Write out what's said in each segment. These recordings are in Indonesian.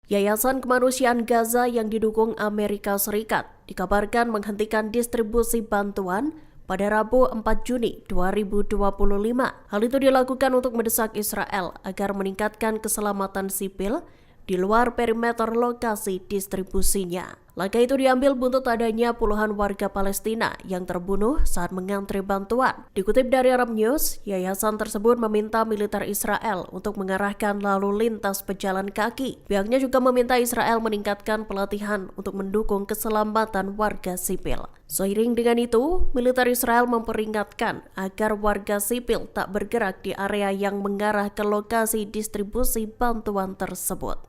Yayasan Kemanusiaan Gaza yang didukung Amerika Serikat dikabarkan menghentikan distribusi bantuan pada Rabu 4 Juni 2025. Hal itu dilakukan untuk mendesak Israel agar meningkatkan keselamatan sipil di luar perimeter lokasi distribusinya. Langkah itu diambil buntut adanya puluhan warga Palestina yang terbunuh saat mengantri bantuan. Dikutip dari Arab News, yayasan tersebut meminta militer Israel untuk mengarahkan lalu lintas pejalan kaki. Pihaknya juga meminta Israel meningkatkan pelatihan untuk mendukung keselamatan warga sipil. Seiring dengan itu, militer Israel memperingatkan agar warga sipil tak bergerak di area yang mengarah ke lokasi distribusi bantuan tersebut.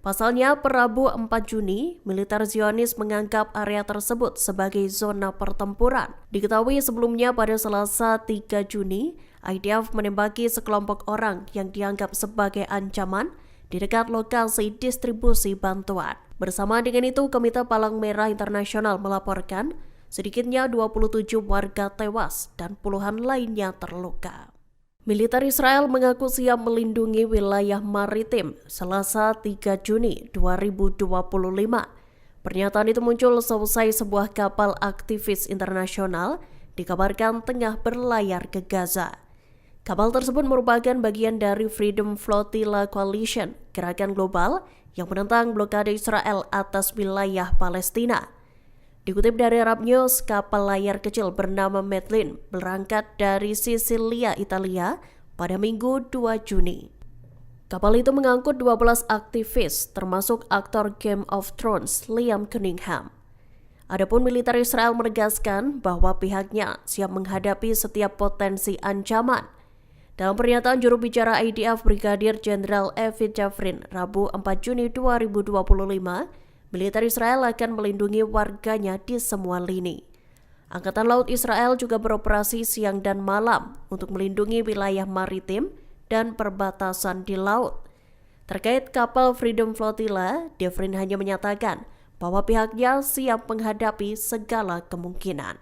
Pasalnya, per Rabu 4 Juni, militer Zionis menganggap area tersebut sebagai zona pertempuran. Diketahui sebelumnya pada Selasa 3 Juni, IDF menembaki sekelompok orang yang dianggap sebagai ancaman di dekat lokasi distribusi bantuan. Bersama dengan itu, Komite Palang Merah Internasional melaporkan sedikitnya 27 warga tewas dan puluhan lainnya terluka. Militer Israel mengaku siap melindungi wilayah maritim Selasa 3 Juni 2025. Pernyataan itu muncul seusai sebuah kapal aktivis internasional dikabarkan tengah berlayar ke Gaza. Kapal tersebut merupakan bagian dari Freedom Flotilla Coalition, gerakan global yang menentang blokade Israel atas wilayah Palestina. Dikutip dari Arab News, kapal layar kecil bernama Medlin berangkat dari Sisilia, Italia pada Minggu 2 Juni. Kapal itu mengangkut 12 aktivis, termasuk aktor Game of Thrones Liam Cunningham. Adapun militer Israel menegaskan bahwa pihaknya siap menghadapi setiap potensi ancaman. Dalam pernyataan juru bicara IDF Brigadir Jenderal Evi Jafrin, Rabu 4 Juni 2025, militer Israel akan melindungi warganya di semua lini. Angkatan Laut Israel juga beroperasi siang dan malam untuk melindungi wilayah maritim dan perbatasan di laut. Terkait kapal Freedom Flotilla, Jafrin hanya menyatakan bahwa pihaknya siap menghadapi segala kemungkinan.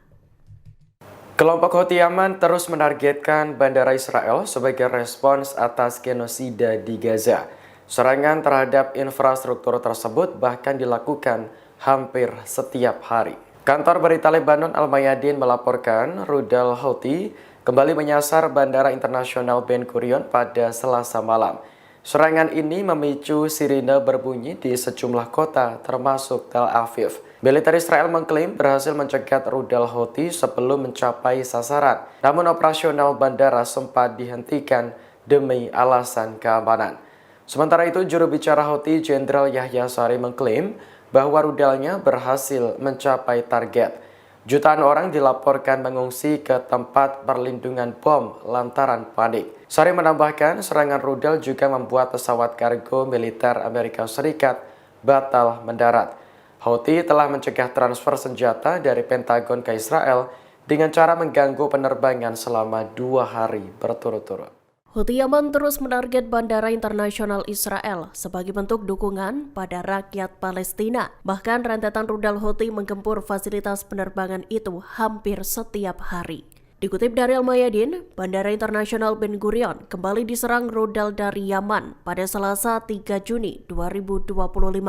Kelompok Houthi Yaman terus menargetkan bandara Israel sebagai respons atas genosida di Gaza. Serangan terhadap infrastruktur tersebut bahkan dilakukan hampir setiap hari. Kantor berita Lebanon Al-Mayadin melaporkan rudal Houthi kembali menyasar Bandara Internasional Ben Gurion pada Selasa malam. Serangan ini memicu sirine berbunyi di sejumlah kota termasuk Tel Aviv. Militer Israel mengklaim berhasil mencegat rudal Houthi sebelum mencapai sasaran. Namun operasional bandara sempat dihentikan demi alasan keamanan. Sementara itu, juru bicara Houthi Jenderal Yahya Saree mengklaim bahwa rudalnya berhasil mencapai target. Jutaan orang dilaporkan mengungsi ke tempat perlindungan bom lantaran panik. Saree menambahkan serangan rudal juga membuat pesawat kargo militer Amerika Serikat batal mendarat. Houthi telah mencegah transfer senjata dari Pentagon ke Israel dengan cara mengganggu penerbangan selama 2 hari berturut-turut. Houthi Yaman terus menarget Bandara Internasional Israel sebagai bentuk dukungan pada rakyat Palestina. Bahkan rentetan rudal Houthi menggempur fasilitas penerbangan itu hampir setiap hari. Dikutip dari Al-Mayadin, Bandara Internasional Ben Gurion kembali diserang rudal dari Yaman pada Selasa 3 Juni 2025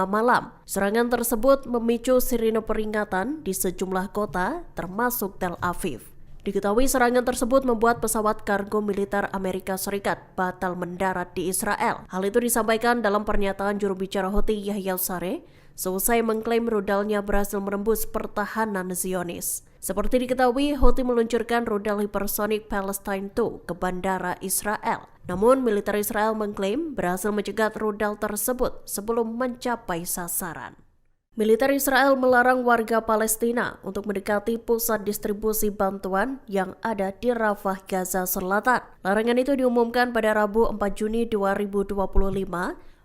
malam. Serangan tersebut memicu sirine peringatan di sejumlah kota termasuk Tel Aviv. Diketahui serangan tersebut membuat pesawat kargo militer Amerika Serikat batal mendarat di Israel. Hal itu disampaikan dalam pernyataan juru bicara Houthi Yahya Saree seusai mengklaim rudalnya berhasil menembus pertahanan Zionis. Seperti diketahui, Houthi meluncurkan rudal hipersonic Palestine II ke bandara Israel. Namun, militer Israel mengklaim berhasil mencegat rudal tersebut sebelum mencapai sasaran. Militer Israel melarang warga Palestina untuk mendekati pusat distribusi bantuan yang ada di Rafah, Gaza Selatan. Larangan itu diumumkan pada Rabu 4 Juni 2025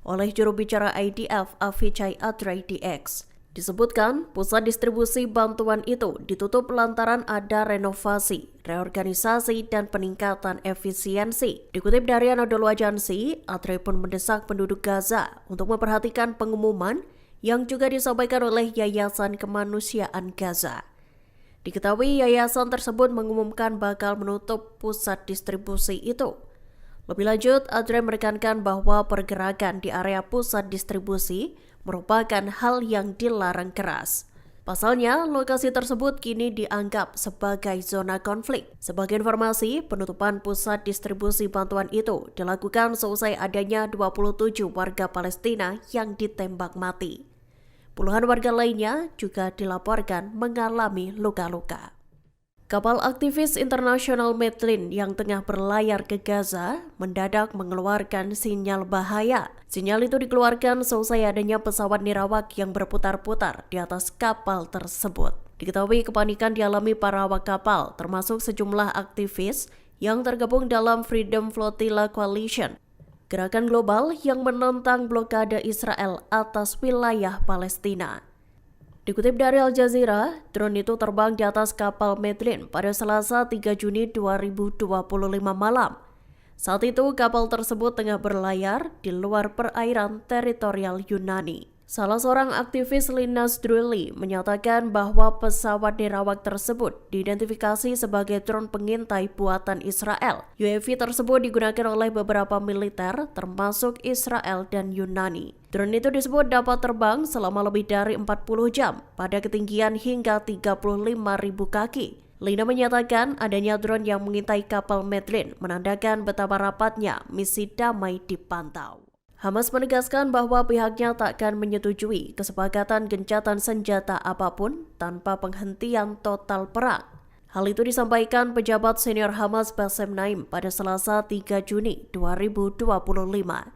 oleh juru bicara IDF Avichai Adrai di X. Disebutkan, pusat distribusi bantuan itu ditutup lantaran ada renovasi, reorganisasi, dan peningkatan efisiensi. Dikutip dari Anadolu Agency, Adrai pun mendesak penduduk Gaza untuk memperhatikan pengumuman yang juga disampaikan oleh Yayasan Kemanusiaan Gaza. Diketahui yayasan tersebut mengumumkan bakal menutup pusat distribusi itu. Lebih lanjut, Adrian menekankan bahwa pergerakan di area pusat distribusi merupakan hal yang dilarang keras. Pasalnya, lokasi tersebut kini dianggap sebagai zona konflik. Sebagai informasi, penutupan pusat distribusi bantuan itu dilakukan seusai adanya 27 warga Palestina yang ditembak mati. Puluhan warga lainnya juga dilaporkan mengalami luka-luka. Kapal aktivis internasional Medlin yang tengah berlayar ke Gaza mendadak mengeluarkan sinyal bahaya. Sinyal itu dikeluarkan seusai adanya pesawat nirawak yang berputar-putar di atas kapal tersebut. Diketahui kepanikan dialami para awak kapal, termasuk sejumlah aktivis yang tergabung dalam Freedom Flotilla Coalition, gerakan global yang menentang blokade Israel atas wilayah Palestina. Dikutip dari Al Jazeera, drone itu terbang di atas kapal Medlin pada Selasa 3 Juni 2025 malam. Saat itu kapal tersebut tengah berlayar di luar perairan teritorial Yunani. Salah seorang aktivis Linus Drulli menyatakan bahwa pesawat nirawak tersebut diidentifikasi sebagai drone pengintai buatan Israel. UAV tersebut digunakan oleh beberapa militer termasuk Israel dan Yunani. Drone itu disebut dapat terbang selama lebih dari 40 jam pada ketinggian hingga 35.000 kaki. Lina menyatakan adanya drone yang mengintai kapal Medlin menandakan betapa rapatnya misi damai dipantau. Hamas menegaskan bahwa pihaknya tak akan menyetujui kesepakatan gencatan senjata apapun tanpa penghentian total perang. Hal itu disampaikan pejabat senior Hamas Bassem Naim pada Selasa 3 Juni 2025.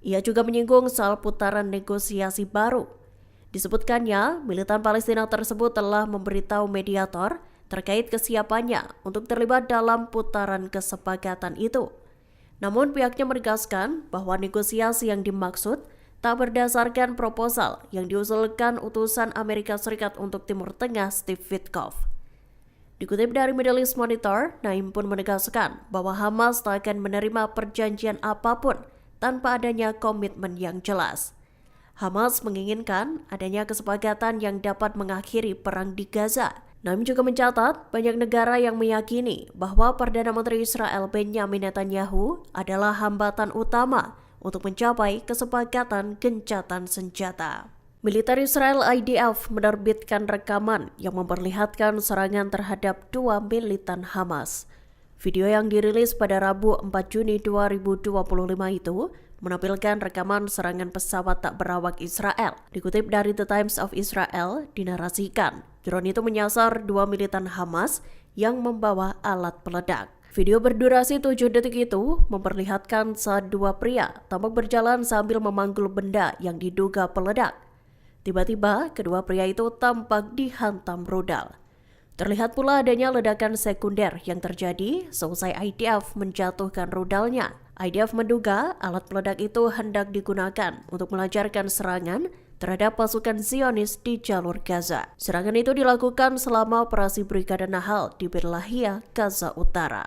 Ia juga menyinggung soal putaran negosiasi baru. Disebutkannya, militan Palestina tersebut telah memberitahu mediator terkait kesiapannya untuk terlibat dalam putaran kesepakatan itu. Namun pihaknya menegaskan bahwa negosiasi yang dimaksud tak berdasarkan proposal yang diusulkan utusan Amerika Serikat untuk Timur Tengah Steve Witkoff. Dikutip dari Middle East Monitor, Naim pun menegaskan bahwa Hamas tak akan menerima perjanjian apapun tanpa adanya komitmen yang jelas. Hamas menginginkan adanya kesepakatan yang dapat mengakhiri perang di Gaza. Naim juga mencatat banyak negara yang meyakini bahwa Perdana Menteri Israel Benjamin Netanyahu adalah hambatan utama untuk mencapai kesepakatan gencatan senjata. Militer Israel IDF menerbitkan rekaman yang memperlihatkan serangan terhadap 2 militan Hamas. Video yang dirilis pada Rabu 4 Juni 2025 itu menampilkan rekaman serangan pesawat tak berawak Israel. Dikutip dari The Times of Israel, dinarasikan drone itu menyasar 2 militan Hamas yang membawa alat peledak. Video berdurasi 7 detik itu memperlihatkan saat 2 pria tampak berjalan sambil memanggul benda yang diduga peledak. Tiba-tiba, kedua pria itu tampak dihantam rudal. Terlihat pula adanya ledakan sekunder yang terjadi seusai IDF menjatuhkan rudalnya. IDF menduga alat peledak itu hendak digunakan untuk melancarkan serangan terhadap pasukan Zionis di jalur Gaza. Serangan itu dilakukan selama operasi Brigade Nahal di Bir Lahia, Gaza Utara.